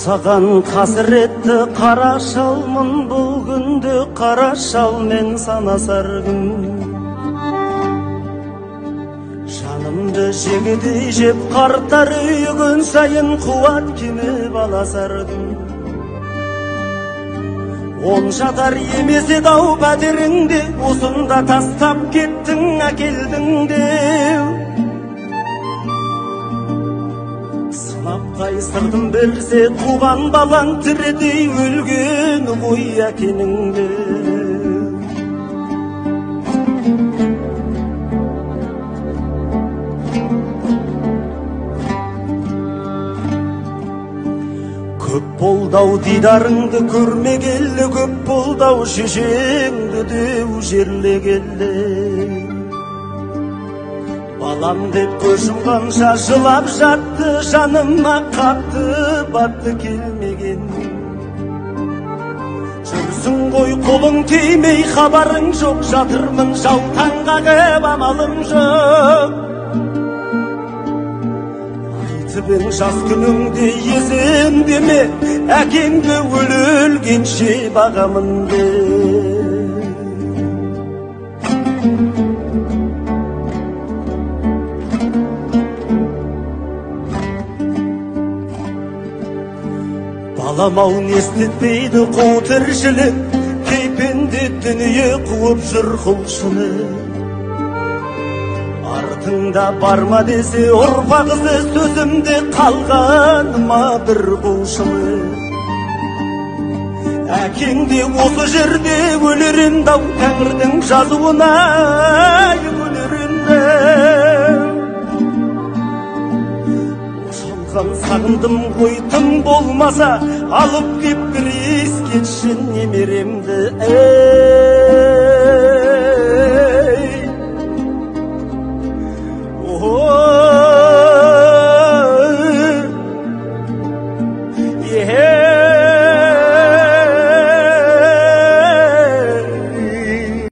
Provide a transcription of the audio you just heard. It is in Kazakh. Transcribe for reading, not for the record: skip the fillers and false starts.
Саған қасіретті қара шалмын, бұл күнді қара шалмен санасар күн. Жанымды жегідей жеп қартар үй, күн сайын қуат кеміп аласар күн. Он жатар емес еді ау пәтеріңде, осында тастап кеттің әкелдің деу. Сынап қайсырдым берсе туған балаң, тірідей өлген ғой әкеніңді. Көп болдау дидарыңды көрмегелі, көп болдау шешеңді деу жерлегелі. Балам деп көшім қанша жылап жатты, жаныма қатты батты келмеген. Жүрсің ғой қолың тимей, хабарың жоқ, жатырмын жаутаңға кеп амалым жоқ. Айтып жас күніңде есімде ме, әкеңді өлгенше бағамын де. Балам-ау естітпейді қу тіршілік, кейпенде дүние қуып жүр құлшылық. Артыңда барма десе ұрпақ ізі, сөзімде қалғаныма бір құлшылық. Әкеңде осы жерде өлерін-дау, тәңірдің жазуына өлерін-дау. Сағындым ғой тым болмаса, алып кеп бір ескетші немеремді.